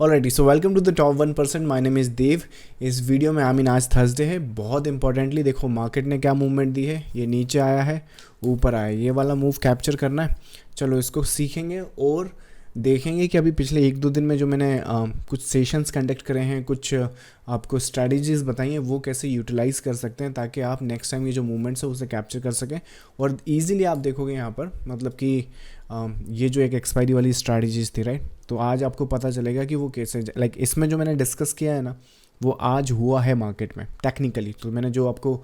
Alrighty so welcome to the top 1%। My name is Dev. इस video में आज Thursday है। बहुत इंपॉर्टेंटली देखो मार्केट ने क्या मूवमेंट दी है। ये नीचे आया है, ऊपर आया है, ये वाला मूव कैप्चर करना है। चलो इसको सीखेंगे और देखेंगे कि अभी पिछले 1-2 दिन में जो मैंने कुछ सेशंस कंडक्ट करे हैं, कुछ आपको स्ट्रैटेजीज़ बताई हैं, वो कैसे यूटिलाइज़ कर सकते हैं ताकि आप नेक्स्ट टाइम ये जो मूवमेंट्स है उसे कैप्चर कर सकें। और ईज़िली आप देखोगे यहाँ पर मतलब कि ये जो एक एक्सपायरी वाली स्ट्रैटेजीज थी, राइट, तो आज आपको पता चलेगा कि वो कैसे लाइक इसमें जो मैंने डिस्कस किया है ना वो आज हुआ है मार्केट में टेक्निकली। तो मैंने जो आपको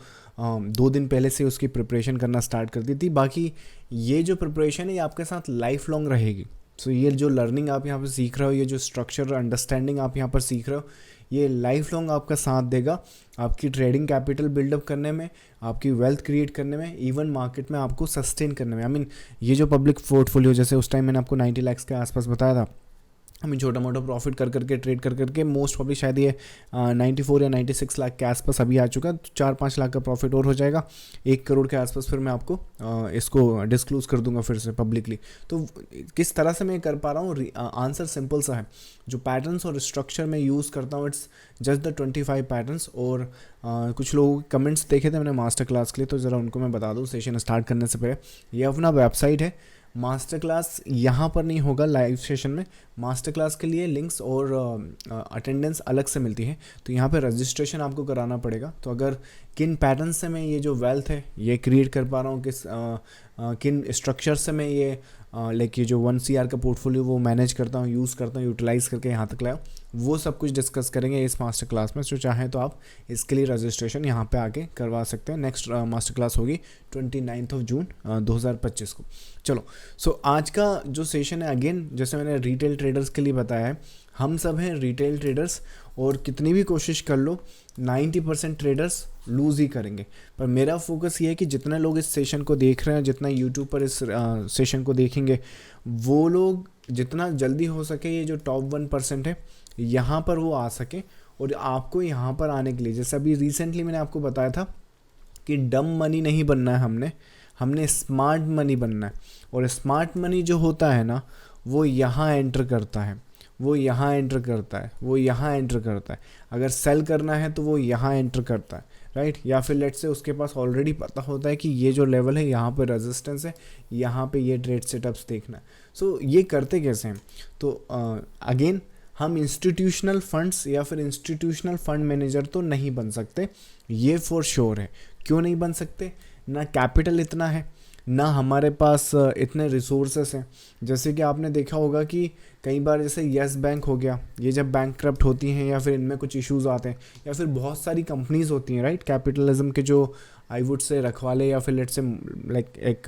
2 दिन पहले से उसकी प्रिपरेशन करना स्टार्ट कर दी थी। बाकी ये जो प्रिपरेशन है ये आपके साथ लाइफ लॉन्ग रहेगी। सो ये जो लर्निंग आप यहाँ पर सीख रहे हो, ये जो स्ट्रक्चर अंडरस्टैंडिंग आप यहाँ पर सीख रहे हो, ये लाइफ लॉन्ग आपका साथ देगा आपकी ट्रेडिंग कैपिटल बिल्डअप करने में, आपकी वेल्थ क्रिएट करने में, इवन मार्केट में आपको सस्टेन करने में। आई मीन ये जो पब्लिक पोर्टफोलियो, जैसे उस टाइम मैंने आपको 90 लाख के आसपास बताया था, हमें छोटा मोटा प्रॉफिट कर करके ट्रेड कर करके मोस्ट प्रॉब्ली शायद ये 94 या 96 लाख के आसपास अभी आ चुका। तो 4-5 लाख का प्रॉफिट और हो जाएगा, 1 करोड़ के आसपास। फिर मैं आपको इसको डिस्क्लोज कर दूंगा फिर से पब्लिकली। तो किस तरह से मैं कर पा रहा हूँ, आंसर सिंपल सा है। जो पैटर्न्स और स्ट्रक्चर मैं यूज़ करता हूँ इट्स जस्ट द 25 पैटर्न्स। और कुछ लोगों के कमेंट्स देखे थे मैंने मास्टर क्लास के लिए, तो ज़रा उनको मैं बता दूँ सेशन स्टार्ट करने से पहले। ये अपना वेबसाइट है। मास्टर क्लास यहाँ पर नहीं होगा लाइव सेशन में। मास्टर क्लास के लिए लिंक्स और अटेंडेंस अलग से मिलती है। तो यहाँ पे रजिस्ट्रेशन आपको कराना पड़ेगा। तो अगर किन पैटर्न से मैं ये जो वेल्थ है ये क्रिएट कर पा रहा हूँ, किन स्ट्रक्चर से मैं ये लाइक ये जो 1 CR का पोर्टफोलियो वो मैनेज करता हूँ, यूज़ करता हूँ, यूटिलाइज़ करके यहाँ तक लाया, वो सब कुछ डिस्कस करेंगे इस मास्टर क्लास में। जो चाहें तो आप इसके लिए रजिस्ट्रेशन यहाँ पे आके करवा सकते हैं। नेक्स्ट मास्टर क्लास होगी 29 जून 2025 को। चलो सो आज का जो सेशन है, अगेन जैसे मैंने रिटेल ट्रेडर्स के लिए बताया है, हम सब हैं रिटेल ट्रेडर्स और कितनी भी कोशिश कर लो 90% ट्रेडर्स लूज़ ही करेंगे। पर मेरा फोकस ये है कि जितने लोग इस सेशन को देख रहे हैं, जितना यूट्यूब पर इस सेशन को देखेंगे, वो लोग जितना जल्दी हो सके ये जो टॉप 1% है यहाँ पर वो आ सके। और आपको यहाँ पर आने के लिए, जैसे अभी रिसेंटली मैंने आपको बताया था कि डम मनी नहीं बनना है, हमने स्मार्ट मनी बनना है। और स्मार्ट मनी जो होता है ना वो यहाँ एंटर करता है, वो यहाँ एंटर करता है, वो यहाँ एंटर करता है। अगर सेल करना है तो वो यहाँ एंटर करता है, राइट। या फिर लेट से उसके पास ऑलरेडी पता होता है कि ये जो लेवल है यहाँ पर रेजिस्टेंस है, यहाँ पे ये ट्रेड सेटअप्स देखना है। सो ये करते कैसे हैं? तो अगेन हम इंस्टीट्यूशनल फंड्स या फिर इंस्टीट्यूशनल फंड मैनेजर तो नहीं बन सकते, ये फॉर श्योर है। क्यों नहीं बन सकते? ना कैपिटल इतना है, ना हमारे पास इतने रिसोर्सेस हैं। जैसे कि आपने देखा होगा कि कई बार जैसे येस बैंक हो गया, ये जब बैंकक्रप्ट होती हैं या फिर इनमें कुछ इश्यूज आते हैं, या फिर बहुत सारी कंपनीज होती हैं, राइट, कैपिटलिज्म के जो आई वुड से रखवाले, या फिर लेट से लाइक एक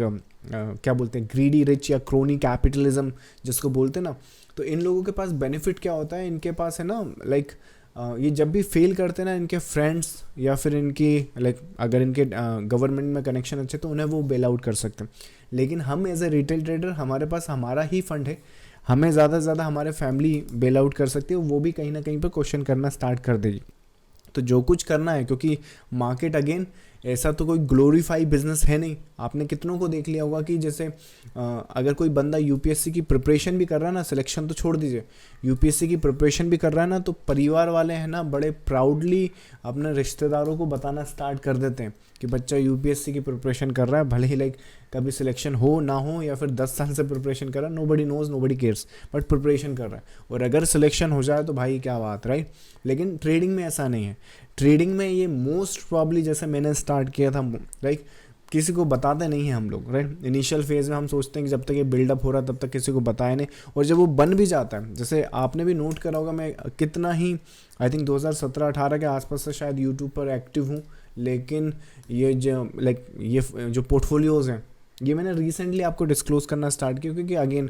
क्या बोलते हैं, ग्रीडी रिच या क्रोनी कैपिटलिज्म जिसको बोलते हैं ना। तो इन लोगों के पास बेनिफिट क्या होता है, इनके पास है ना लाइक ये जब भी फेल करते हैं ना, इनके फ्रेंड्स या फिर इनकी लाइक अगर इनके गवर्नमेंट में कनेक्शन अच्छे तो उन्हें वो बेल आउट कर सकते हैं। लेकिन हम एज ए रिटेल ट्रेडर, हमारे पास हमारा ही फंड है, हमें ज़्यादा से ज़्यादा हमारे फैमिली बेल आउट कर सकती है, वो भी कहीं ना कहीं पर क्वेश्चन करना स्टार्ट कर देगी। तो जो कुछ करना है, क्योंकि मार्केट अगेन ऐसा तो कोई ग्लोरीफाई बिजनेस है नहीं। आपने कितनों को देख लिया होगा कि जैसे अगर कोई बंदा यूपीएससी की प्रिपरेशन भी कर रहा है ना, सिलेक्शन तो छोड़ दीजिए, यूपीएससी की प्रिपरेशन भी कर रहा है ना, तो परिवार वाले हैं ना बड़े प्राउडली अपने रिश्तेदारों को बताना स्टार्ट कर देते हैं कि बच्चा यूपीएससी की प्रिपरेशन कर रहा है, भले ही लाइक कभी सिलेक्शन हो ना हो, या फिर 10 साल से प्रिपरेशन कर रहा है, nobody knows nobody cares, but preparation कर रहा है। और अगर सिलेक्शन हो जाए तो भाई क्या बात, राइट। लेकिन ट्रेडिंग में ऐसा नहीं है। ट्रेडिंग में ये मोस्ट प्रॉब्ली जैसे मैंने स्टार्ट किया था, राइट, किसी को बताते नहीं हैं हम लोग, राइट। इनिशियल फेज में हम सोचते हैं कि जब तक ये बिल्डअप हो रहा है तब तक किसी को बताया नहीं, और जब वो बन भी जाता है, जैसे आपने भी नोट करा होगा, मैं कितना ही आई थिंक 2017-18 के आसपास से शायद यूट्यूब पर एक्टिव हूँ, लेकिन ये जो लाइक ये जो पोर्टफोलियोज़ हैं ये मैंने रिसेंटली आपको डिस्क्लोज़ करना स्टार्ट किया, क्योंकि अगेन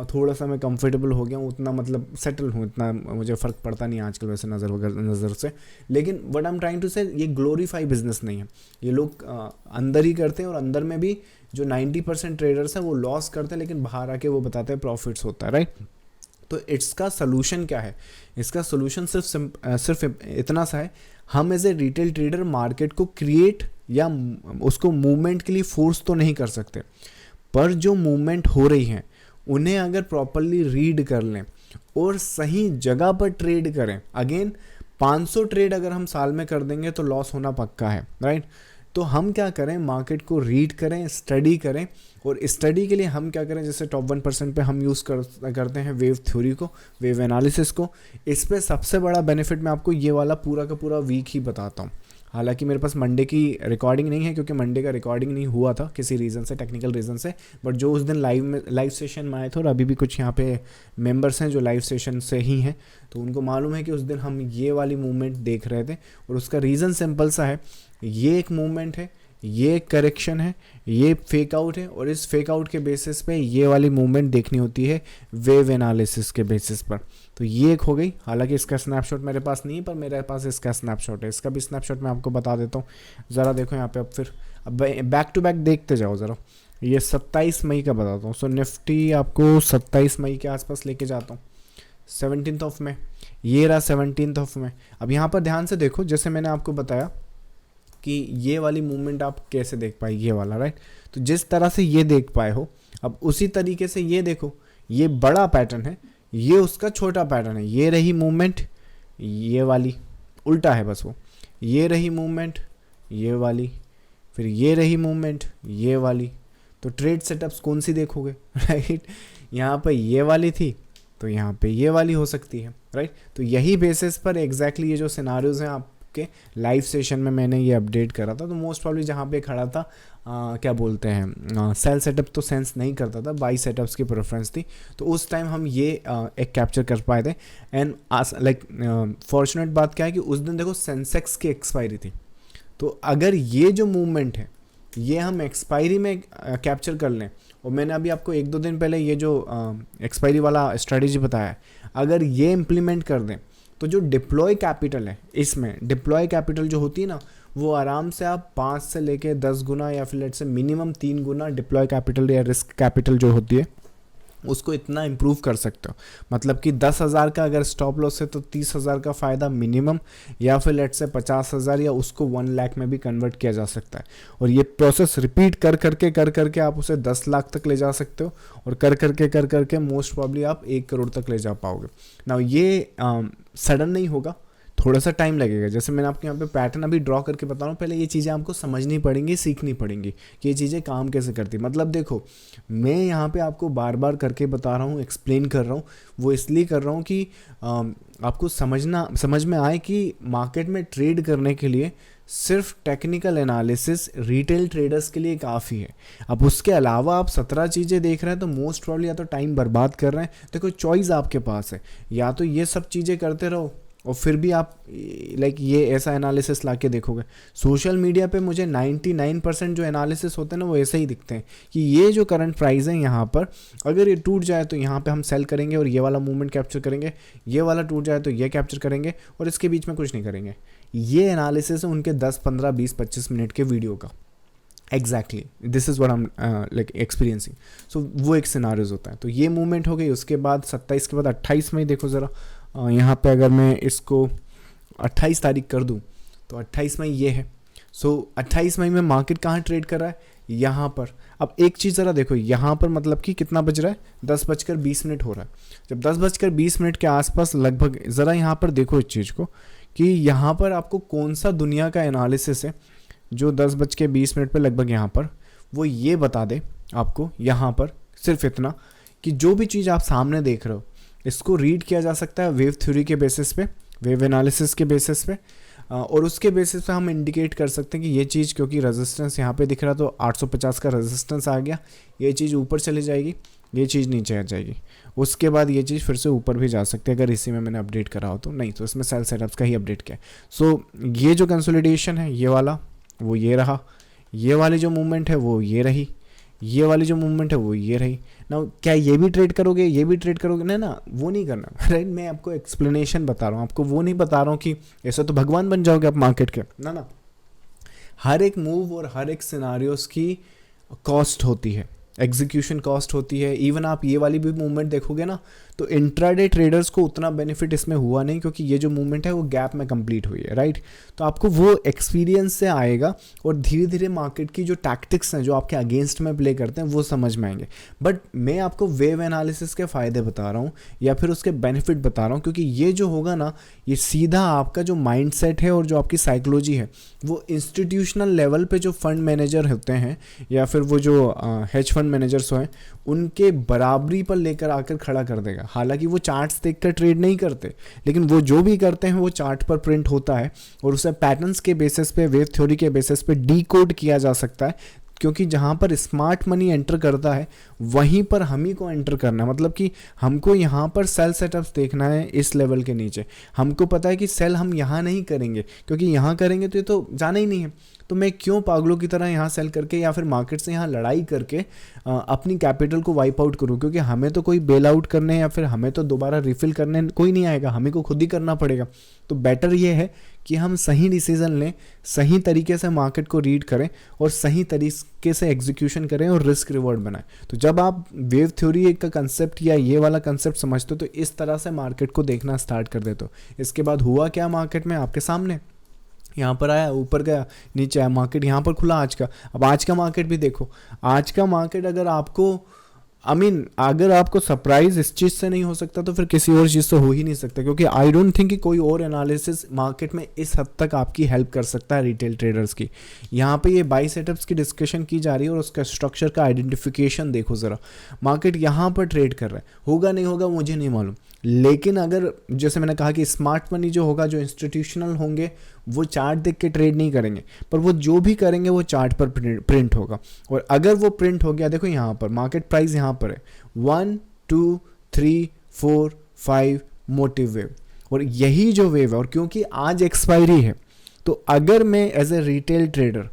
थोड़ा सा मैं कंफर्टेबल हो गया हूँ, उतना मतलब सेटल हूँ, इतना मुझे फ़र्क पड़ता नहीं आजकल वैसे नज़र से। लेकिन what I am trying to say, ये ग्लोरीफाई बिजनेस नहीं है। ये लोग अंदर ही करते हैं, और अंदर में भी जो 90% ट्रेडर्स हैं वो लॉस करते हैं, लेकिन बाहर आके वो बताते हैं प्रॉफिट्स होता है, राइट। तो इसका सोल्यूशन क्या है? इसका सोल्यूशन सिर्फ इतना सा है, हम as a retail trader market को क्रिएट या उसको मूवमेंट के लिए फोर्स तो नहीं कर सकते, पर जो मूवमेंट हो रही है उन्हें अगर प्रॉपरली रीड कर लें और सही जगह पर ट्रेड करें। अगेन 500 ट्रेड अगर हम साल में कर देंगे तो लॉस होना पक्का है, राइट। तो हम क्या करें, मार्केट को रीड करें, स्टडी करें, और स्टडी के लिए हम क्या करें, जैसे टॉप 1% पे हम यूज़ करते हैं वेव थ्योरी को, वेव एनालिसिस को। इस पे सबसे बड़ा बेनिफिट मैं आपको ये वाला पूरा का पूरा वीक ही बताता हूँ। हालांकि मेरे पास मंडे की रिकॉर्डिंग नहीं है, क्योंकि मंडे का रिकॉर्डिंग नहीं हुआ था किसी रीज़न से, टेक्निकल रीज़न से। बट जो उस दिन लाइव सेशन में आए थे, और अभी भी कुछ यहाँ पे मेंबर्स हैं जो लाइव सेशन से ही हैं, तो उनको मालूम है कि उस दिन हम ये वाली मूवमेंट देख रहे थे। और उसका रीज़न सिंपल सा है, ये एक मूवमेंट है, ये एक करेक्शन है, ये फेक आउट है, और इस फेक आउट के बेसिस पे ये वाली मूवमेंट देखनी होती है वेव एनालिसिस के बेसिस पर। तो ये एक हो गई। हालांकि इसका स्नैपशॉट मेरे पास नहीं है, पर मेरे पास इसका स्नैपशॉट है। इसका भी स्नैपशॉट मैं आपको बता देता हूँ। ज़रा देखो यहाँ पे, अब बैक टू बैक देखते जाओ ज़रा। ये 27 मई का बताता हूँ। सो निफ्टी आपको 27 मई के आसपास लेके जाता हूँ, 17th ऑफ मई, ये रहा 17th ऑफ मई। अब यहाँ पर ध्यान से देखो, जैसे मैंने आपको बताया कि ये वाली मूवमेंट आप कैसे देख पाए, ये वाला, राइट। तो जिस तरह से ये देख पाए हो, अब उसी तरीके से ये देखो, ये बड़ा पैटर्न है, ये उसका छोटा पैटर्न है। ये रही मूवमेंट, ये वाली उल्टा है बस वो, ये रही मूवमेंट, ये वाली, फिर ये रही मूवमेंट, ये वाली। तो ट्रेड सेटअप्स कौन सी देखोगे, राइट। यहाँ पे ये वाली थी, तो यहाँ पे ये वाली हो सकती है, राइट। तो यही बेसिस पर एग्जैक्टली ये जो सिनारियोज हैं आपके लाइव सेशन में मैंने ये अपडेट करा था। तो मोस्ट प्रॉब्ली जहाँ पे खड़ा था, क्या बोलते हैं, सेल सेटअप तो सेंस नहीं करता था, बाई सेटअप्स की प्रेफरेंस थी। तो उस टाइम हम ये एक कैप्चर कर पाए थे। एंड लाइक फॉर्चुनेट बात क्या है कि उस दिन देखो सेंसेक्स की एक्सपायरी थी। तो अगर ये जो मूवमेंट है ये हम एक्सपायरी में कैप्चर कर लें, और मैंने अभी आपको 1-2 दिन पहले ये जो एक्सपायरी वाला स्ट्रेटेजी बताया है, अगर ये इम्प्लीमेंट कर दें तो जो डिप्लॉय कैपिटल है, इसमें डिप्लॉय कैपिटल जो होती है ना, वो आराम से आप 5 से लेके 10 गुना, या फिर लेट से मिनिमम 3 गुना डिप्लॉय कैपिटल या रिस्क कैपिटल जो होती है, उसको इतना इम्प्रूव कर सकते हो। मतलब कि 10,000 का अगर स्टॉप लॉस है तो 30,000 का फ़ायदा मिनिमम, या फिर लेट से 50,000, या उसको 1 लाख में भी कन्वर्ट किया जा सकता है। और ये प्रोसेस रिपीट कर करके आप उसे 10 लाख तक ले जा सकते हो, और कर करके मोस्ट प्रॉब्ली आप 1 करोड़ तक ले जा पाओगे। ना ये सडन नहीं होगा, थोड़ा सा टाइम लगेगा। जैसे मैंने आपको यहाँ पे पैटर्न अभी ड्रॉ करके बता रहा हूँ, पहले ये चीज़ें आपको समझनी पड़ेंगी, सीखनी पड़ेंगी कि ये चीज़ें काम कैसे करती। मतलब देखो, मैं यहाँ पे आपको बार बार करके बता रहा हूँ, एक्सप्लेन कर रहा हूँ, वो इसलिए कर रहा हूँ कि आपको समझ में आए कि मार्केट में ट्रेड करने के लिए सिर्फ टेक्निकल एनालिसिस रिटेल ट्रेडर्स के लिए काफ़ी है। अब उसके अलावा आप 17 चीज़ें देख रहे हैं तो मोस्ट प्रॉब्ली या तो टाइम बर्बाद कर रहे हैं। देखो चॉइस आपके पास है, या तो ये सब चीज़ें करते रहो और फिर भी आप लाइक ये ऐसा एनालिसिस लाके देखोगे। सोशल मीडिया पे मुझे 99% जो एनालिसिस होते हैं ना, वो ऐसे ही दिखते हैं कि ये जो करंट प्राइस है यहाँ पर, अगर ये टूट जाए तो यहाँ पे हम सेल करेंगे और ये वाला मूवमेंट कैप्चर करेंगे, ये वाला टूट जाए तो ये कैप्चर करेंगे, और इसके बीच में कुछ नहीं करेंगे। ये एनालिसिस है उनके 10, 15, 20, 25 मिनट के वीडियो का। Exactly this is what I am like experiencing. So वो एक सिनारियोज होता है। तो ये मूवमेंट हो गई। उसके बाद 27 के बाद 28 मई देखो ज़रा, यहाँ पे अगर मैं इसको 28 तारीख कर दूँ तो 28 मई ये है। सो 28 मई में मार्केट कहाँ ट्रेड कर रहा है, यहाँ पर। अब एक चीज़ ज़रा देखो, यहाँ पर मतलब कि कितना बज रहा है, 10:20 हो रहा है। जब 10:20 के आसपास लगभग, ज़रा यहाँ पर देखो इस चीज़ को कि यहाँ पर आपको कौन सा दुनिया का एनालिसिस है जो 10:20 पे लगभग यहाँ पर वो ये बता दे आपको, यहाँ पर सिर्फ इतना कि जो भी चीज़ आप सामने देख रहे हो इसको रीड किया जा सकता है वेव थ्योरी के बेसिस पे, वेव एनालिसिस के बेसिस पे, और उसके बेसिस पे हम इंडिकेट कर सकते हैं कि ये चीज़, क्योंकि रेजिस्टेंस यहाँ पे दिख रहा तो 850 का रेजिस्टेंस आ गया, ये चीज़ ऊपर चली जाएगी, ये चीज़ नीचे आ जाएगी, उसके बाद ये चीज़ फिर से ऊपर भी जा सकती है अगर इसी में मैंने अपडेट करा हो तो। नहीं तो इसमें सेल सेटअप्स का ही अपडेट किया है। सो ये जो कंसोलिडेशन है ये वाला, वो ये रहा, ये वाली जो मूवमेंट है वो ये रही, ये वाली जो मूवमेंट है वो ये रही ना। क्या ये भी ट्रेड करोगे, ये भी ट्रेड करोगे? ना, वो नहीं करना, राइट। मैं आपको एक्सप्लेनेशन बता रहा हूँ, आपको वो नहीं बता रहा हूँ कि ऐसा तो भगवान बन जाओगे आप मार्केट के, ना। हर एक मूव और हर एक सिनारियोस की कॉस्ट होती है, एग्जीक्यूशन कॉस्ट होती है। इवन आप ये वाली भी मूवमेंट देखोगे ना तो इंट्राडे ट्रेडर्स को उतना बेनिफिट इसमें हुआ नहीं, क्योंकि ये जो मूवमेंट है वो गैप में कंप्लीट हुई है, राइट। तो आपको वो एक्सपीरियंस से आएगा और धीरे धीरे मार्केट की जो टैक्टिक्स हैं जो आपके अगेंस्ट में प्ले करते हैं वो समझ में आएंगे। बट मैं आपको वेव एनालिसिस के फ़ायदे बता रहा हूँ या फिर उसके बेनिफिट बता रहा हूँ, क्योंकि ये जो होगा ना, ये सीधा आपका जो माइंडसेट है और जो आपकी साइकोलॉजी है वो इंस्टीट्यूशनल लेवल पे जो फंड मैनेजर होते हैं या फिर वो जो हेज फंड मैनेजर्स हैं उनके बराबरी पर लेकर आकर खड़ा कर देगा। हालांकि वो चार्ट्स देखकर ट्रेड नहीं करते, लेकिन वो जो भी करते हैं वो चार्ट पर प्रिंट होता है और उसे पैटर्न्स के बेसिस पे, वेव थ्योरी के बेसिस पे डीकोड किया जा सकता है। क्योंकि जहाँ पर स्मार्ट मनी एंटर करता है वहीं पर हम ही को एंटर करना है। मतलब कि हमको यहाँ पर सेल सेटअप्स देखना है इस लेवल के नीचे। हमको पता है कि सेल हम यहाँ नहीं करेंगे, क्योंकि यहाँ करेंगे तो ये तो जाना ही नहीं है। तो मैं क्यों पागलों की तरह यहाँ सेल करके या फिर मार्केट से यहाँ लड़ाई करके अपनी कैपिटल को वाइप आउट करूँ, क्योंकि हमें तो कोई बेल आउट करने या फिर हमें तो दोबारा रिफिल करने कोई नहीं आएगा, हमें को खुद ही करना पड़ेगा। तो बेटर ये है कि हम सही डिसीजन लें, सही तरीके से मार्केट को रीड करें और सही तरीके से एग्जीक्यूशन करें और रिस्क रिवॉर्ड बनाएं। तो जब आप वेव थ्योरी का कंसेप्ट या ये वाला कंसेप्ट समझते हो तो इस तरह से मार्केट को देखना स्टार्ट कर देते हो। इसके बाद हुआ क्या मार्केट में, आपके सामने यहाँ पर आया, ऊपर गया, नीचे आया, मार्केट यहाँ पर खुला आज का। अब आज का मार्केट भी देखो, आज का मार्केट अगर आपको अगर आपको सरप्राइज इस चीज़ से नहीं हो सकता तो फिर किसी और चीज़ से हो ही नहीं सकता, क्योंकि आई डोंट थिंक कि कोई और एनालिसिस मार्केट में इस हद तक आपकी हेल्प कर सकता है रिटेल ट्रेडर्स की। यहाँ पे ये बाई सेटअप्स की डिस्कशन की जा रही है और उसका स्ट्रक्चर का आइडेंटिफिकेशन देखो ज़रा। मार्केट यहाँ पर ट्रेड कर रहा है, होगा नहीं होगा मुझे नहीं मालूम, लेकिन अगर जैसे मैंने कहा कि स्मार्ट मनी जो होगा, जो इंस्टीट्यूशनल होंगे वो चार्ट देख के ट्रेड नहीं करेंगे, पर वो जो भी करेंगे वो चार्ट पर प्रिंट होगा। और अगर वो प्रिंट हो गया, देखो यहाँ पर मार्केट प्राइस यहाँ पर है 1 2 3 4 5 मोटिव वेव, और यही जो वेव है, और क्योंकि आज एक्सपायरी है तो अगर मैं एज ए रिटेल ट्रेडर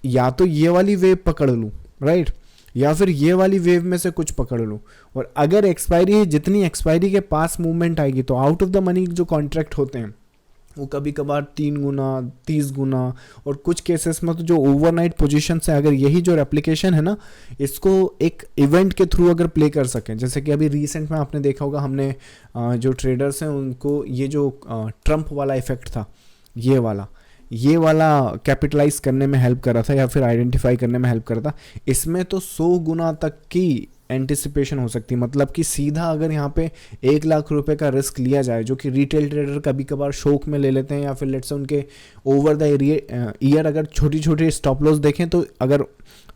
या तो ये वाली वेव पकड़ लूँ, राइट, या फिर ये वाली वेव में से कुछ पकड़ लूँ, और अगर एक्सपायरी है, जितनी एक्सपायरी के पास मूवमेंट आएगी तो आउट ऑफ द मनी जो कॉन्ट्रैक्ट होते हैं वो कभी कभार 3 गुना 30 गुना, और कुछ केसेस में तो जो ओवरनाइट पोजीशन है, अगर यही जो रेप्लिकेशन है ना, इसको एक इवेंट के थ्रू अगर प्ले कर सकें, जैसे कि अभी रिसेंट में आपने देखा होगा, हमने जो ट्रेडर्स हैं उनको ये जो ट्रम्प वाला इफेक्ट था, ये वाला कैपिटलाइज करने में हेल्प कर रहा था या फिर आइडेंटिफाई करने में हेल्प कर रहा था। इसमें तो 100 गुना तक की एंटिसिपेशन हो सकती है। मतलब कि सीधा अगर यहाँ पे 1 लाख रुपए का रिस्क लिया जाए, जो कि रिटेल ट्रेडर कभी कभार शौक में ले लेते हैं, या फिर लेट्स से उनके ओवर द ईयर अगर छोटी छोटी स्टॉप लॉस देखें तो अगर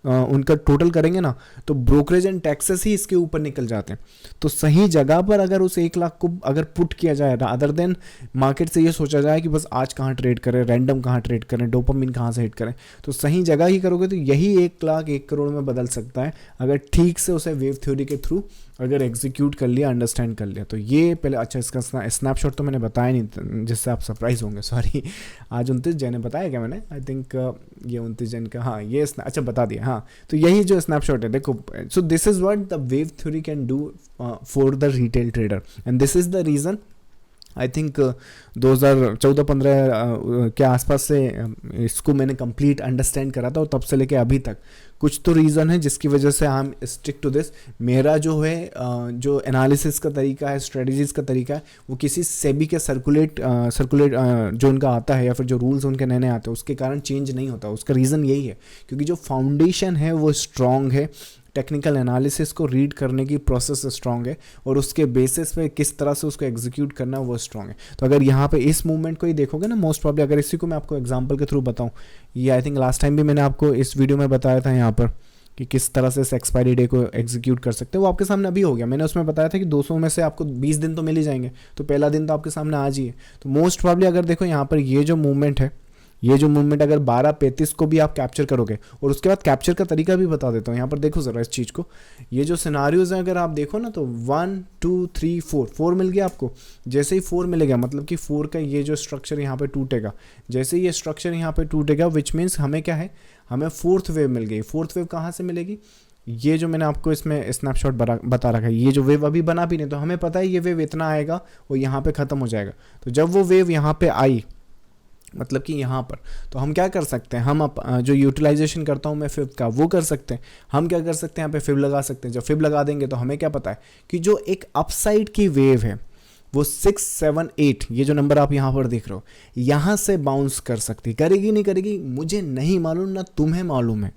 उनका टोटल करेंगे ना तो ब्रोकरेज एंड टैक्सेस ही इसके ऊपर निकल जाते हैं। तो सही जगह पर अगर उस 1 लाख को अगर पुट किया जाए, अदर देन मार्केट से ये सोचा जाए कि बस आज कहाँ ट्रेड करें, रैंडम कहाँ ट्रेड करें, डोपामिन कहाँ से हिट करें, तो सही जगह ही करोगे तो यही 1 लाख 1 करोड़ में बदल सकता है, अगर ठीक से उसे वेव थ्योरी के थ्रू अगर एग्जीक्यूट कर लिया, अंडरस्टैंड कर लिया। तो ये पहले, अच्छा इसका स्नैपशॉट तो मैंने बताया नहीं, जिससे आप सरप्राइज होंगे, सॉरी। आज 29 जन बताया क्या मैंने, आई थिंक ये 29 जन का, हाँ ये अच्छा बता दिया, हाँ। तो यही जो स्नैपशॉट है देखो, so this is what the wave theory can do for the retail trader, and this is the reason I think 2014-15 के आसपास से इसको मैंने कंप्लीट अंडरस्टैंड करा था, और तब से लेके अभी तक कुछ तो रीज़न है जिसकी वजह से I am stick to this. मेरा जो है जो एनालिसिस का तरीका है, स्ट्रेटजीज़ का तरीका है, वो किसी सेबी के सर्कुलेट जो उनका आता है या फिर जो रूल्स उनके नए नए आते हैं उसके कारण चेंज नहीं होता। उसका रीज़न यही है क्योंकि जो फाउंडेशन है वो स्ट्रॉन्ग है, टेक्निकल एनालिसिस को रीड करने की प्रोसेस स्ट्रॉन्ग है, और उसके बेसिस पे किस तरह से उसको एग्जीक्यूट करना वो स्ट्रॉन्ग है। तो अगर यहाँ पे इस मूवमेंट को ही देखोगे ना, मोस्ट प्रॉब्ली अगर इसी को मैं आपको एग्जांपल के थ्रू बताऊँ, ये आई थिंक लास्ट टाइम भी मैंने आपको इस वीडियो में बताया था यहाँ पर कि किस तरह से इस एक्सपायरी डे को एग्जीक्यूट कर सकते हैं, वो आपके सामने अभी हो गया। मैंने उसमें बताया था कि 200 में से आपको 20 दिन तो मिल ही जाएंगे, तो पहला दिन तो आपके सामने आज ही है। तो मोस्ट प्रॉब्ली अगर देखो यहाँ पर ये जो मूवमेंट है, ये जो मूवमेंट अगर 12:35 को भी आप कैप्चर करोगे, और उसके बाद कैप्चर का तरीका भी बता देता हूँ। यहाँ पर देखो ज़रा इस चीज़ को, ये जो सिनारियोज हैं अगर आप देखो ना तो 1 2 3 4 मिल गया आपको। जैसे ही 4 मिलेगा मतलब कि 4 का ये जो स्ट्रक्चर यहाँ पे टूटेगा, जैसे ही ये स्ट्रक्चर यहाँ पे टूटेगा, विच मीन्स हमें क्या है, हमें 4th वेव मिल गई। 4th वेव कहाँ से मिलेगी, ये जो मैंने आपको इसमें स्नैपशॉट बता रखा है, ये जो वेव अभी बना भी नहीं, तो हमें पता है ये वेव इतना आएगा और यहाँ पे ख़त्म हो जाएगा। तो जब वो वेव यहाँ पे आई मतलब कि यहाँ पर तो हम क्या कर सकते हैं, हम जो यूटिलाइजेशन करता हूँ मैं फिब का वो कर सकते हैं। हम क्या कर सकते हैं, यहाँ पे फिब लगा सकते हैं। जब फिब लगा देंगे तो हमें क्या पता है कि जो एक अपसाइड की वेव है वो 6, 7, 8 ये जो नंबर आप यहाँ पर देख रहे हो यहाँ से बाउंस कर सकती, करेगी नहीं करेगी मुझे नहीं मालूम, ना तुम्हें मालूम है।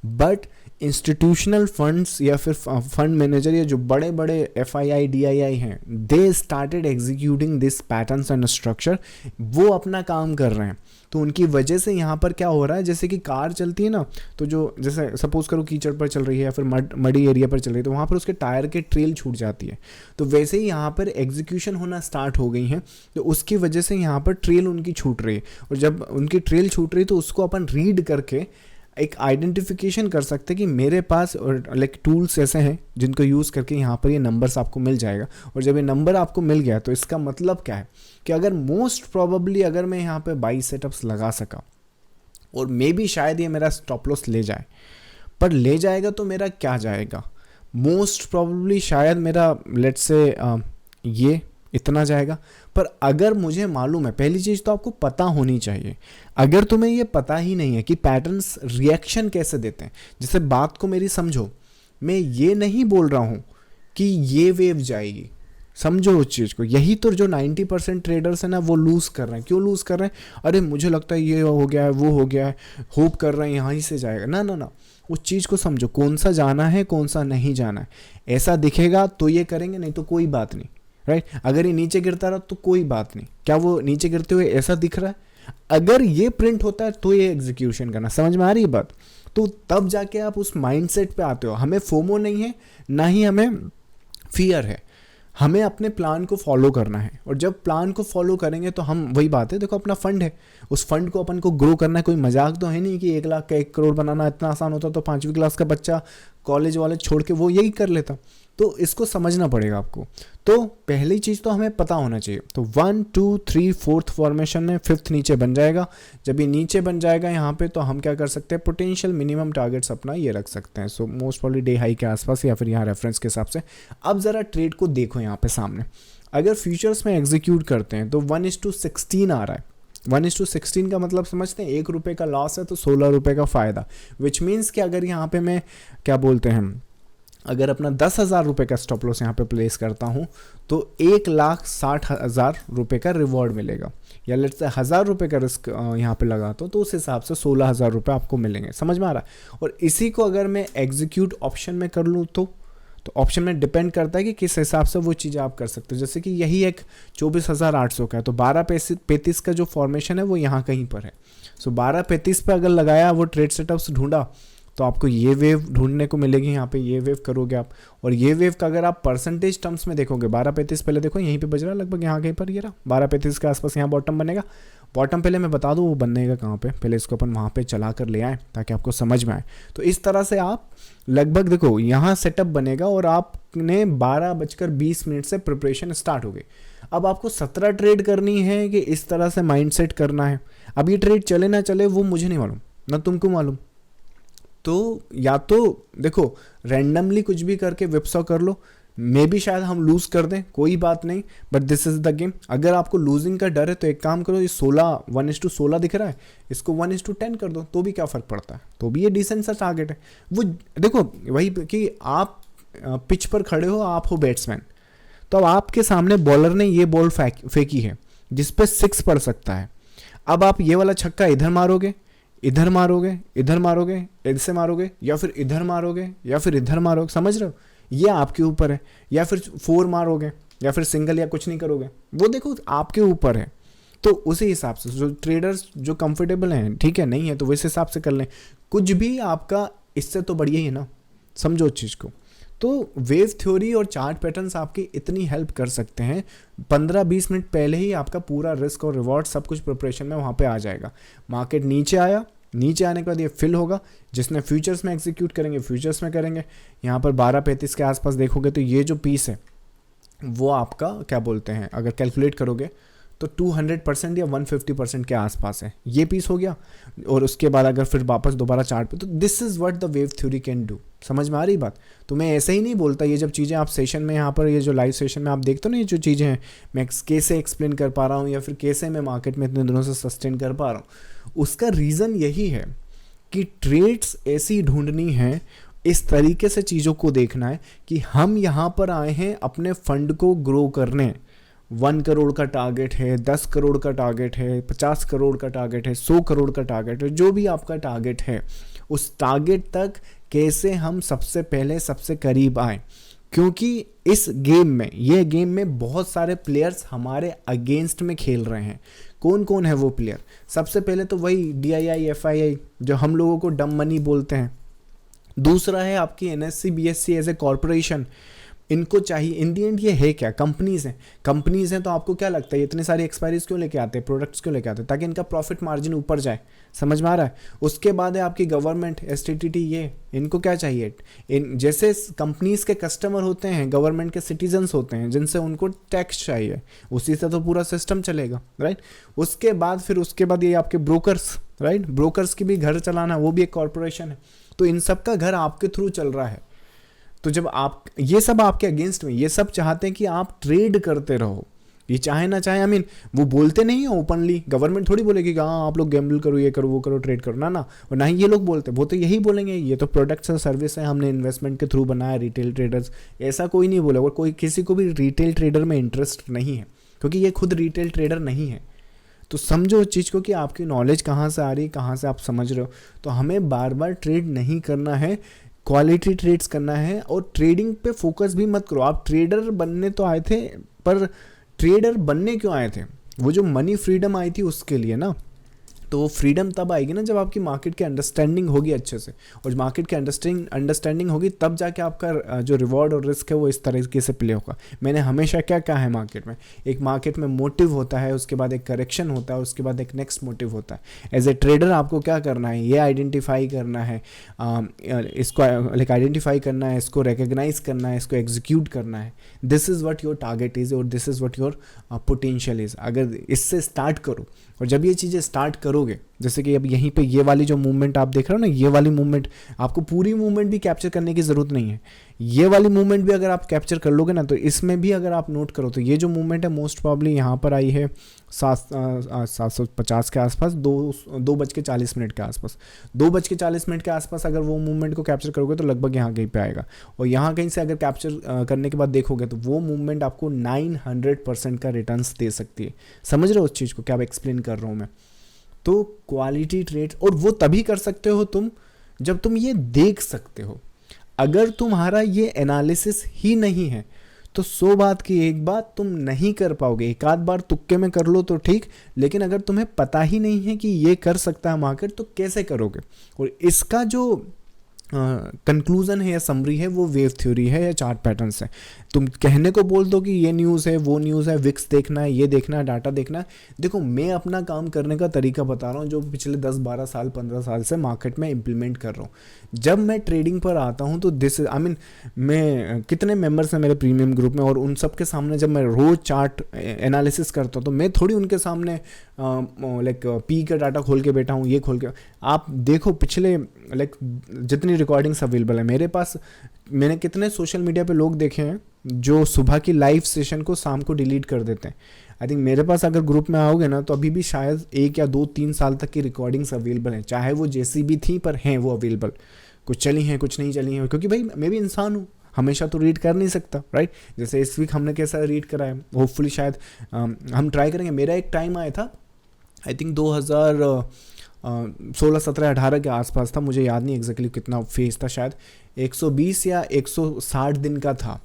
बट इंस्टीट्यूशनल फंड्स या फिर फंड मैनेजर या जो बड़े बड़े FII DII हैं, they started executing this patterns and structure, वो अपना काम कर रहे हैं। तो उनकी वजह से यहाँ पर क्या हो रहा है, जैसे कि कार चलती है ना, तो जो जैसे सपोज करो कीचड़ पर चल रही है या फिर मडी एरिया पर चल रही है तो वहाँ पर उसके टायर के ट्रेल छूट जाती है। तो वैसे ही यहाँ पर एग्जीक्यूशन होना स्टार्ट हो गई है, तो उसकी वजह से यहाँ पर ट्रेल उनकी छूट रही है। और जब उनकी ट्रेल छूट रही है तो उसको अपन रीड करके एक आइडेंटिफिकेशन कर सकते हैं कि मेरे पास और लाइक टूल्स ऐसे हैं जिनको यूज़ करके यहाँ पर ये नंबर्स आपको मिल जाएगा। और जब ये नंबर आपको मिल गया तो इसका मतलब क्या है कि अगर मोस्ट प्रोबेबली अगर मैं यहाँ पे 22 सेटअप्स लगा सका और मे बी शायद ये मेरा स्टॉप लॉस ले जाए, पर ले जाएगा तो मेरा क्या जाएगा, मोस्ट प्रोबेबली शायद मेरा लेट्स से ये इतना जाएगा। पर अगर मुझे मालूम है, पहली चीज़ तो आपको पता होनी चाहिए, अगर तुम्हें ये पता ही नहीं है कि पैटर्न्स रिएक्शन कैसे देते हैं, जैसे बात को मेरी समझो, मैं ये नहीं बोल रहा हूँ कि ये वेव जाएगी, समझो उस चीज़ को। यही तो जो 90% ट्रेडर्स हैं ना वो लूज़ कर रहे हैं। क्यों लूज़ कर रहे हैं, अरे मुझे लगता है ये हो गया है वो हो गया है, होप कर रहे हैं यहाँ ही से जाएगा। ना ना ना, उस चीज़ को समझो, कौन सा जाना है कौन सा नहीं जाना है। ऐसा दिखेगा तो ये करेंगे, नहीं तो कोई बात नहीं, राइट। अगर ये नीचे गिरता रहा तो कोई बात नहीं, क्या वो नीचे गिरते हुए ऐसा दिख रहा है, अगर ये प्रिंट होता है तो ये एग्जीक्यूशन करना। समझ में आ रही है बात, तो तब जाके आप उस माइंडसेट पे आते हो। हमें फोमो नहीं है, ना ही हमें फियर है, हमें अपने प्लान को फॉलो करना है। और जब प्लान को फॉलो करेंगे तो हम, वही बात है, देखो अपना फंड है, उस फंड को अपन को ग्रो करना है। कोई मजाक तो है नहीं कि 1 लाख का 1 करोड़ बनाना इतना आसान होता तो 5वीं क्लास का बच्चा कॉलेज वाले छोड़ के वो यही कर लेता। तो इसको समझना पड़ेगा आपको। तो पहली चीज़ तो हमें पता होना चाहिए। तो 1, 2, 3, 4th फॉर्मेशन में 5th नीचे बन जाएगा। जब ये नीचे बन जाएगा यहाँ पे तो हम क्या कर सकते हैं, पोटेंशियल मिनिमम टारगेट्स अपना ये रख सकते हैं। So most probably day high के आसपास या फिर यहाँ रेफरेंस के हिसाब से। अब ज़रा ट्रेड को देखो यहाँ पे सामने, अगर फ्यूचर्स में एग्जीक्यूट करते हैं तो 1:16 आ रहा है। 1:16 का मतलब समझते हैं, 1 रुपये का लॉस है तो 16 रुपये का फ़ायदा। विच मीन्स कि अगर यहाँ पे मैं क्या बोलते हैं, अगर अपना 10,000 रुपये का स्टॉप लॉस यहाँ पे प्लेस करता हूँ तो 1,60,000 रुपये का रिवॉर्ड मिलेगा। या लेट्स से 1,000 रुपये का रिस्क यहाँ पे लगाता हूँ तो उस हिसाब से 16,000 रुपये आपको मिलेंगे। समझ में आ रहा है। और इसी को अगर मैं एग्जीक्यूट ऑप्शन में कर लूँ तो ऑप्शन में डिपेंड करता है कि किस हिसाब से वो चीज़ें आप कर सकते हो। जैसे कि यही एक 24,800 का है तो 12:35 का जो फॉर्मेशन है वो यहाँ कहीं पर है। सो 12:35 पे अगर लगाया, वो ट्रेड सेटअप्स ढूंढा तो आपको ये वेव ढूंढने को मिलेगी। यहाँ पे ये वेव करोगे आप, और ये वेव का अगर आप परसेंटेज टर्म्स में देखोगे, 12:35 पहले देखो यहीं पे बज रहा है लगभग, यहाँ कहीं पर ये रहा 12:35 के आसपास यहाँ बॉटम बनेगा। बॉटम पहले मैं बता दूँ वो बनेगा कहाँ पे, पहले इसको अपन वहाँ पे चला कर ले आए ताकि आपको समझ में आए। तो इस तरह से आप लगभग देखो यहाँ सेटअप बनेगा और आपने 12:20 से प्रिपरेशन स्टार्ट हो गई। अब आपको 17 ट्रेड करनी है कि इस तरह से माइंडसेट करना है। अब ये ट्रेड चले ना चले वो मुझे नहीं मालूम, ना तुमको मालूम। तो या तो देखो रैंडमली कुछ भी करके विप्सॉ कर लो, मे भी शायद हम लूज़ कर दें, कोई बात नहीं, but this is the game. अगर आपको लूजिंग का डर है तो एक काम करो, ये 1:16 दिख रहा है, इसको 1:10 कर दो तो भी क्या फ़र्क पड़ता है, तो भी ये डिसेंट सा टारगेट है। वो देखो वही कि आप पिच पर खड़े हो, आप हो बैट्समैन, तो अब आपके सामने बॉलर ने ये बॉल फेंकी है जिस पे 6 पड़ सकता है। अब आप ये वाला छक्का इधर मारोगे, इधर मारोगे, इधर मारोगे, ऐसे मारोगे, या फिर इधर मारोगे, या फिर इधर मारोगे, समझ रहे हो, ये आपके ऊपर है। या फिर 4 मारोगे, या फिर सिंगल, या कुछ नहीं करोगे, वो देखो आपके ऊपर है। तो उसी हिसाब से जो ट्रेडर्स जो कंफर्टेबल हैं, ठीक है, नहीं है तो वैसे हिसाब से कर लें। कुछ भी आपका इससे तो बढ़िया ही है ना, समझो उस चीज़ को। तो वेव थ्योरी और चार्ट पैटर्न्स आपकी इतनी हेल्प कर सकते हैं, 15-20 मिनट पहले ही आपका पूरा रिस्क और रिवॉर्ड सब कुछ प्रिपरेशन में वहाँ पे आ जाएगा। मार्केट नीचे आया, नीचे आने के बाद ये फिल होगा, जिसने फ्यूचर्स में एग्जीक्यूट करेंगे फ्यूचर्स में करेंगे। यहाँ पर 12:35 के आसपास देखोगे तो ये जो पीस है वो आपका क्या बोलते हैं, अगर कैलकुलेट करोगे तो 200% या 150% के आसपास है, ये पीस हो गया। और उसके बाद अगर फिर वापस दोबारा चार्ट पे, तो this is what the wave theory can do. समझ में आ रही बात? तो मैं ऐसे ही नहीं बोलता, ये जब चीज़ें आप सेशन में यहाँ पर ये जो लाइव सेशन में आप देखते हो ना, ये जो चीज़ें हैं मैं कैसे एक्सप्लेन कर पा रहा हूँ या फिर कैसे मैं मार्केट में इतने दिनों से सस्टेन कर पा रहा हूँ, उसका रीज़न यही है कि ट्रेड्स ऐसी ढूंढनी है, इस तरीके से चीज़ों को देखना है कि हम यहाँ पर आए हैं अपने फंड को ग्रो करने। 1 करोड़ का टारगेट है, 10 करोड़ का टारगेट है, 50 करोड़ का टारगेट है, 100 करोड़ का टारगेट है, जो भी आपका टारगेट है, उस टारगेट तक कैसे हम सबसे पहले सबसे करीब आए। क्योंकि इस गेम में, ये गेम में बहुत सारे प्लेयर्स हमारे अगेंस्ट में खेल रहे हैं। कौन कौन है वो प्लेयर? सबसे पहले तो वही DII FII जो हम लोगों को डम मनी बोलते हैं। दूसरा है आपकी NSE BSE as a corporation, इनको चाहिए इन दी एंड, ये है क्या? कंपनीज हैं तो आपको क्या लगता है इतने सारी एक्सपायरीज क्यों लेके आते हैं, प्रोडक्ट्स क्यों लेके आते हैं? ताकि इनका प्रॉफिट मार्जिन ऊपर जाए। समझ में आ रहा है? उसके बाद है आपकी गवर्नमेंट, STT, ये इनको क्या चाहिए? इन जैसे कंपनीज के कस्टमर होते हैं, गवर्नमेंट के सिटीजन्स होते हैं जिनसे उनको टैक्स चाहिए, उसी से तो पूरा सिस्टम चलेगा, राइट। उसके बाद ये आपके ब्रोकर्स, राइट, ब्रोकर्स की भी घर चलाना, वो भी एक कॉरपोरेशन है। तो इन सब का घर आपके थ्रू चल रहा है। तो जब आप, ये सब आपके अगेंस्ट में, ये सब चाहते हैं कि आप ट्रेड करते रहो, ये चाहे ना चाहे। वो बोलते नहीं है ओपनली, गवर्नमेंट थोड़ी बोलेगी कि हाँ आप लोग गैम्बल करो, ये करो, वो करो, ट्रेड करो, ना। और ना ही ये लोग बोलते, वो तो यही बोलेंगे ये तो प्रोडक्ट्स और सर्विस है, हमने इन्वेस्टमेंट के थ्रू बनाया, रिटेल ट्रेडर्स, ऐसा कोई नहीं बोलेगा। कोई किसी को भी रिटेल ट्रेडर में इंटरेस्ट नहीं है, क्योंकि ये खुद रिटेल ट्रेडर नहीं है। तो समझो उस चीज़ को कि आपकी नॉलेज कहाँ से आ रही है, कहाँ से आप समझ रहे हो। तो हमें बार बार ट्रेड नहीं करना है, क्वालिटी ट्रेड्स करना है। और ट्रेडिंग पे फोकस भी मत करो। आप ट्रेडर बनने तो आए थे, पर ट्रेडर बनने क्यों आए थे? वो जो मनी फ्रीडम आई थी उसके लिए ना। तो वो फ्रीडम तब आएगी ना जब आपकी मार्केट की अंडरस्टैंडिंग होगी अच्छे से, और मार्केट की अंडरस्टैंडिंग होगी तब जाके आपका जो रिवॉर्ड और रिस्क है वो इस तरीके से प्ले होगा। मैंने हमेशा क्या कहा है, एक मार्केट में मोटिव होता है, उसके बाद एक करेक्शन होता है, उसके बाद एक नेक्स्ट मोटिव होता है। एज ए ट्रेडर आपको क्या करना है, ये आइडेंटिफाई करना है, इसको आइडेंटिफाई करना है, इसको रिकग्नाइज करना है, इसको एग्जीक्यूट करना है। This is what your target is और this is what your potential is. अगर इससे स्टार्ट करो, और जब ये चीज़ें स्टार्ट करोगे, जैसे कि अब यहीं पे ये वाली जो मूवमेंट आप देख रहे हो ना, ये वाली मूवमेंट, आपको पूरी मूवमेंट भी कैप्चर करने की ज़रूरत नहीं है। ये वाली मूवमेंट भी अगर आप कैप्चर कर लोगे ना, तो इसमें भी अगर आप नोट करो तो ये जो मूवमेंट है मोस्ट प्रॉब्ली यहाँ पर आई है 750 के आसपास, 2:40 के आसपास, 2:40 के आसपास अगर वो मूवमेंट को कैप्चर करोगे तो लगभग यहाँ कहीं पे आएगा। और यहाँ कहीं से अगर कैप्चर करने के बाद देखोगे तो वो मूवमेंट आपको 900% का रिटर्न्स दे सकती है। समझ रहे हो उस चीज़ को, क्या एक्सप्लेन कर रहा हूँ मैं? तो क्वालिटी ट्रेड, और वो तभी कर सकते हो तुम जब तुम ये देख सकते हो। अगर तुम्हारा ये एनालिसिस ही नहीं है तो 100 बात की एक बात तुम नहीं कर पाओगे। एक आध बार तुक्के में कर लो तो ठीक, लेकिन अगर तुम्हें पता ही नहीं है कि ये कर सकता है मार्केट, तो कैसे करोगे? और इसका जो कंक्लूजन है या समरी है वो वेव थ्योरी है या चार्ट पैटर्न्स है। तुम कहने को बोल दो कि ये न्यूज़ है, वो न्यूज़ है, विक्स देखना है, ये देखना है, डाटा देखना है। देखो, मैं अपना काम करने का तरीका बता रहा हूँ जो पिछले 10-12 साल 15 साल से मार्केट में इम्प्लीमेंट कर रहा हूँ। जब मैं ट्रेडिंग पर आता हूँ तो मैं कितने मेंबर्स हैं मेरे प्रीमियम ग्रुप में, और उन सब के सामने जब मैं रोज़ चार्ट एनालिसिस करता हूँ तो मैं थोड़ी उनके सामने पी का डाटा खोल के बैठा हूँ, ये खोल के। आप देखो पिछले जितनी रिकॉर्डिंग्स अवेलेबल है मेरे पास, मैंने कितने सोशल मीडिया पे लोग देखे हैं जो सुबह की लाइव सेशन को शाम को डिलीट कर देते हैं। आई थिंक मेरे पास अगर ग्रुप में आओगे ना तो अभी भी शायद 1 या 2-3 साल तक की रिकॉर्डिंग्स अवेलेबल हैं, चाहे वो जैसी भी थी पर हैं वो अवेलेबल। कुछ चली हैं, कुछ नहीं चली हैं, क्योंकि भाई मैं भी इंसान हूँ, हमेशा तो रीड कर नहीं सकता, राइट। जैसे इस वीक हमने कैसा रीड करा है, होपफुली शायद हम ट्राई करेंगे। मेरा एक टाइम आया था, आई थिंक 2016, 17, 18 के आसपास था, मुझे याद नहीं एग्जैक्टली कितना फेज था, शायद 120 या 160 दिन का था।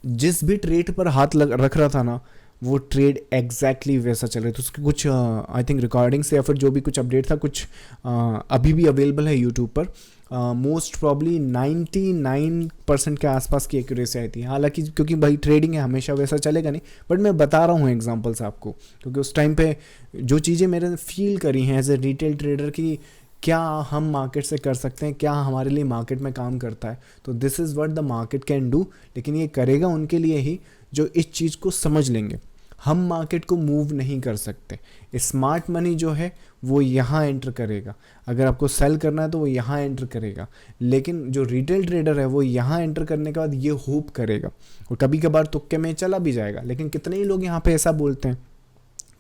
जिस भी ट्रेड पर हाथ रख रहा था ना, वो ट्रेड एग्जैक्टली वैसा चल रहा था। उसके कुछ आई थिंक रिकॉर्डिंग्स या फिर जो भी कुछ अपडेट था, कुछ अभी भी अवेलेबल है यूट्यूब पर। मोस्ट प्रॉब्ली 99% के आसपास की एक्यूरेसी आई थी। हालांकि क्योंकि भाई ट्रेडिंग है, हमेशा वैसा चलेगा नहीं, बट मैं बता रहा हूँ एग्जांपल्स आपको, क्योंकि उस टाइम पे जो चीज़ें मैंने फील करी हैं एज ए रिटेल ट्रेडर की क्या हम मार्केट से कर सकते हैं, क्या हमारे लिए मार्केट में काम करता है। तो this is what the market can do, लेकिन ये करेगा उनके लिए ही जो इस चीज़ को समझ लेंगे। हम मार्केट को मूव नहीं कर सकते। स्मार्ट मनी जो है वो यहाँ एंटर करेगा, अगर आपको सेल करना है तो वो यहाँ एंटर करेगा, लेकिन जो रिटेल ट्रेडर है वो यहाँ एंटर करने के बाद ये होप करेगा और कभी कभार तुक्के में चला भी जाएगा। लेकिन कितने ही लोग यहाँ पे ऐसा बोलते हैं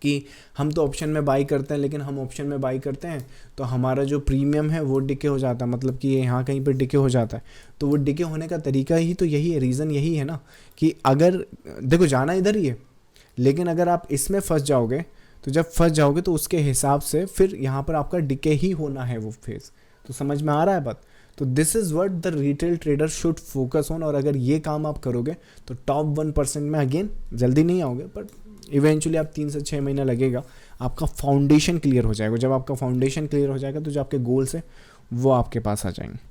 कि हम तो ऑप्शन में बाई करते हैं, लेकिन हम ऑप्शन में बाई करते हैं तो हमारा जो प्रीमियम है वो डिके हो जाता है, मतलब कि ये यहाँ कहीं पर डिके हो जाता है। तो वो डिके होने का तरीका ही तो यही है, रीज़न यही है ना कि अगर देखो जाना इधर ही है, लेकिन अगर आप इसमें फंस जाओगे तो जब फंस जाओगे तो उसके हिसाब से फिर यहाँ पर आपका डिके ही होना है वो फेज़। तो समझ में आ रहा है बात? तो this is what the retail trader should focus on. और अगर ये काम आप करोगे तो टॉप 1% में अगेन जल्दी नहीं आओगे, बट इवेंचुअली आप 3 से 6 महीना लगेगा, आपका फाउंडेशन क्लियर हो जाएगा। जब आपका फाउंडेशन क्लियर हो जाएगा तो जो आपके गोल्स है वो आपके पास आ जाएंगे।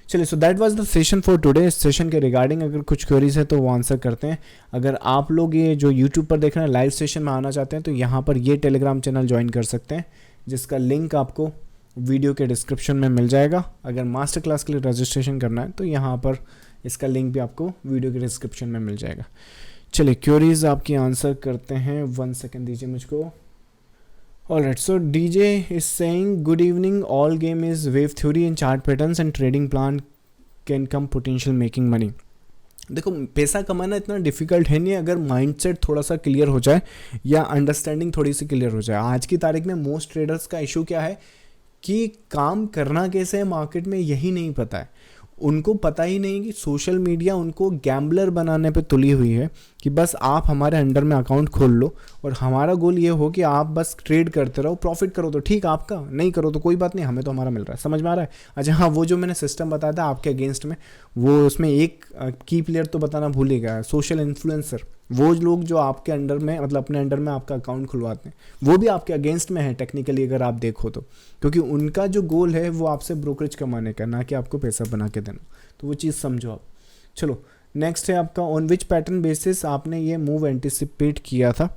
चलिए, so that was the session for today. इस सेशन के रिगार्डिंग अगर कुछ क्वेरीज है तो वो आंसर करते हैं। अगर आप लोग ये जो यूट्यूब पर देख रहे हैं लाइव सेशन में आना चाहते हैं तो यहाँ पर ये टेलीग्राम चैनल ज्वाइन कर सकते हैं, जिसका लिंक आपको वीडियो के डिस्क्रिप्शन में मिल जाएगा। अगर मास्टर क्लास के लिए रजिस्ट्रेशन करना है तो यहाँ पर इसका लिंक भी आपको वीडियो के डिस्क्रिप्शन में मिल जाएगा। चलिए, क्वेरीज आपकी आंसर करते हैं। 1 सेकेंड दीजिए मुझको। Alright, so DJ is saying, good evening, all game is wave theory and chart patterns and trading plan can come potential making money. देखो, पैसा कमाना इतना डिफिकल्ट है नहीं अगर माइंडसेट थोड़ा सा क्लियर हो जाए या अंडरस्टैंडिंग थोड़ी सी क्लियर हो जाए। आज की तारीख में मोस्ट ट्रेडर्स का इशू क्या है कि काम करना कैसे है मार्केट में यही नहीं पता है। उनको पता ही नहीं कि सोशल मीडिया उनको गैम्बलर बनाने पे तुली हुई है कि बस आप हमारे अंडर में अकाउंट खोल लो और हमारा गोल ये हो कि आप बस ट्रेड करते रहो, प्रॉफिट करो तो ठीक आपका, नहीं करो तो कोई बात नहीं, हमें तो हमारा मिल रहा है। समझ में आ रहा है? अच्छा हाँ, वो जो मैंने सिस्टम बताया था आपके अगेंस्ट में, वो उसमें एक की प्लेयर तो बताना भूल ही गया, सोशल इन्फ्लुएंसर। वो लोग जो आपके अंडर में, मतलब अपने अंडर में आपका अकाउंट खुलवाते हैं, वो भी आपके अगेंस्ट में है टेक्निकली अगर आप देखो तो, क्योंकि उनका जो गोल है वो आपसे ब्रोकरेज कमाने का, ना कि आपको पैसा बना के देना। तो वो चीज़ समझो आप। चलो, नेक्स्ट है आपका, ऑन विच पैटर्न बेसिस आपने ये मूव एंटिसिपेट किया था?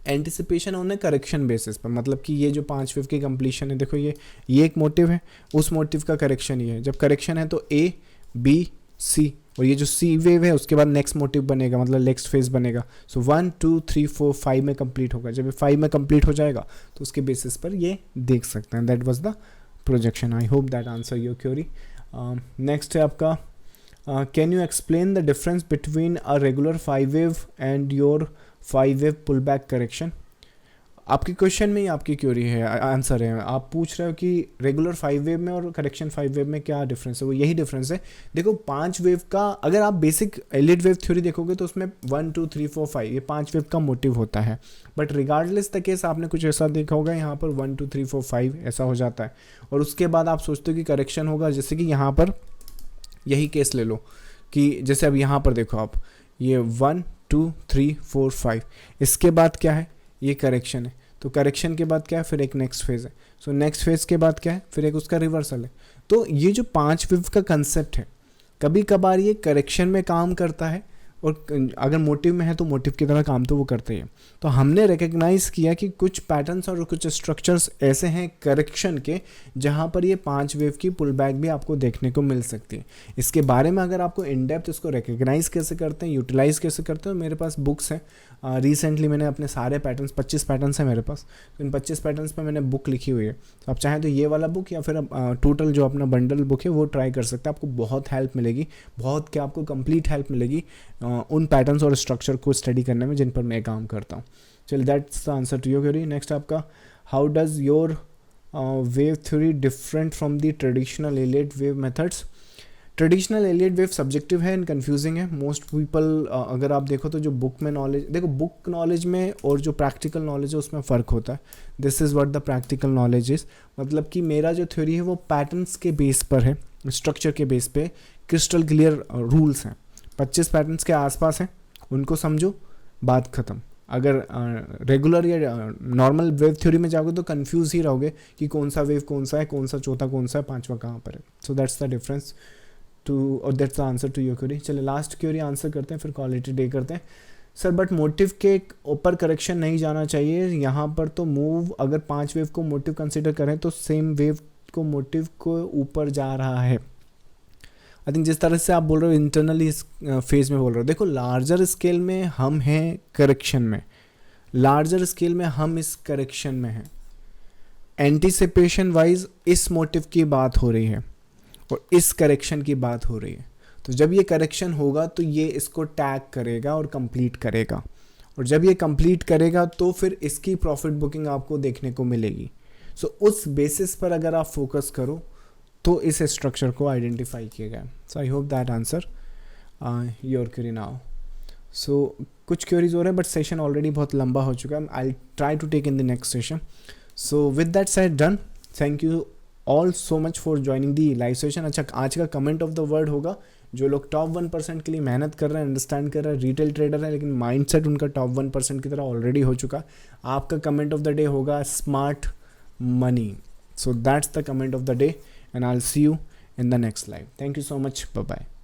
Anticipation on A correction basis पर, मतलब कि ये जो 5 वेव की कंप्लीशन है, देखो ये एक मोटिव है, उस मोटिव का करेक्शन ये है। जब करेक्शन है तो ए बी सी, और ये जो सी वेव है उसके बाद नेक्स्ट मोटिव बनेगा, मतलब नेक्स्ट फेज बनेगा। सो 1 2 3 4 5 में कंप्लीट होगा। जब ये 5 में कंप्लीट हो जाएगा तो उसके बेसिस पर ये देख सकते हैं। That was the projection. I hope that answer your query. Next है आपका, can you explain the difference between a regular 5 wave and your 5 wave pull back correction? आपके क्वेश्चन में ही आपकी क्वेरी है, आंसर है। आप पूछ रहे हो कि रेगुलर 5 वेव में और करेक्शन 5 वेव में क्या डिफरेंस है। वो यही डिफरेंस है। देखो, 5 वेव का अगर आप बेसिक एलिट वेव थ्योरी देखोगे तो उसमें 1 2 3 4 5 ये 5 वेव का मोटिव होता है। बट रिगार्डलेस द केस आपने कुछ ऐसा देखा होगा, यहाँ पर 1 2 3 4 5 ऐसा हो जाता है, और उसके बाद आप सोचते हो कि करेक्शन होगा। जैसे कि यहाँ पर यही केस ले लो कि जैसे अब यहाँ पर देखो आप, ये 1 2 3 4 5, इसके बाद क्या है, ये करेक्शन है। तो करेक्शन के बाद क्या है, फिर एक नेक्स्ट फेज़ है। सो नेक्स्ट फेज़ के बाद क्या है, फिर एक उसका रिवर्सल है। तो ये जो 5 वेव का कंसेप्ट है, कभी कभार ये करेक्शन में काम करता है, और अगर मोटिव में है तो मोटिव की तरह काम तो वो करते ही है। तो हमने रिकग्नाइज़ किया कि कुछ पैटर्न्स और कुछ स्ट्रक्चर्स ऐसे हैं करेक्शन के, जहाँ पर ये 5 वेव की पुल बैक भी आपको देखने को मिल सकती है। इसके बारे में अगर आपको इन डेप्थ इसको रिकग्नाइज़ कैसे करते हैं, यूटिलाइज़ कैसे करते हैं, मेरे पास बुक्स हैं। रिसेंटली मैंने अपने सारे पैटर्न्स, 25 पैटर्न्स हैं मेरे पास, तो इन 25 पैटर्न्स पर मैंने बुक लिखी हुई है। तो आप चाहें तो ये वाला बुक या फिर टोटल जो अपना बंडल बुक है वो ट्राई कर सकते हैं। आपको बहुत हेल्प मिलेगी, बहुत क्या, आपको कंप्लीट हेल्प मिलेगी उन पैटर्न्स और स्ट्रक्चर को स्टडी करने में जिन पर मैं काम करता हूँ। चलिए, that's the answer to your query. Next आपका, how does your wave theory different from the traditional Elliott wave methods? Traditional Elliott wave subjective है एंड कन्फ्यूजिंग है। मोस्ट पीपल, अगर आप देखो तो जो बुक में नॉलेज, देखो बुक नॉलेज में और जो प्रैक्टिकल नॉलेज है उसमें फ़र्क होता है। This is what the practical knowledge is, मतलब कि मेरा जो थ्योरी है वो पैटर्न्स के बेस पर है, स्ट्रक्चर के बेस पे क्रिस्टल क्लियर रूल्स हैं। 25 पैटर्न्स के आसपास हैं, उनको समझो, बात ख़त्म। अगर रेगुलर या नॉर्मल वेव थ्योरी में जाओगे तो कंफ्यूज ही रहोगे कि कौन सा वेव कौन सा है, कौन सा चौथा कौन सा है, पांचवा कहाँ पर है। So that's the difference two, और that's the answer to your query. चलिए, लास्ट क्वेरी आंसर करते हैं, फिर क्वालिटी डे करते हैं। सर, बट मोटिव के ऊपर करेक्शन नहीं जाना चाहिए यहाँ पर, तो मूव अगर 5 वेव को मोटिव कंसिडर करें तो सेम वेव को मोटिव को ऊपर जा रहा है। आई थिंक जिस तरह से आप बोल रहे हो इंटरनली इस फेज में बोल रहे हो, देखो लार्जर स्केल में हम हैं करेक्शन में, लार्जर स्केल में हम इस करेक्शन में हैं, एंटिसिपेशन वाइज इस मोटिव की बात हो रही है और इस करेक्शन की बात हो रही है। तो जब ये करेक्शन होगा तो ये इसको टैग करेगा और कंप्लीट करेगा, और जब ये कंप्लीट करेगा तो फिर इसकी प्रॉफिट बुकिंग आपको देखने को मिलेगी। सो उस बेसिस पर अगर आप फोकस करो तो इस स्ट्रक्चर को आइडेंटिफाई किया गया। So I hope that answer your query now. So कुछ क्वेरीज हो रहे हैं बट सेशन ऑलरेडी बहुत लंबा हो चुका है। I try to take in the next session. So with that said done, thank you all so much for joining the live session. अच्छा, आज का कमेंट ऑफ द वर्ड होगा जो लोग टॉप 1% के लिए मेहनत कर रहे हैं, अंडरस्टैंड कर रहे हैं, रिटेल ट्रेडर है लेकिन माइंडसेट उनका टॉप 1% की तरह ऑलरेडी हो चुका। आपका कमेंट ऑफ द डे होगा smart money. So that's the comment of the day and I will see you in the next live. Thank you so much. Bye bye.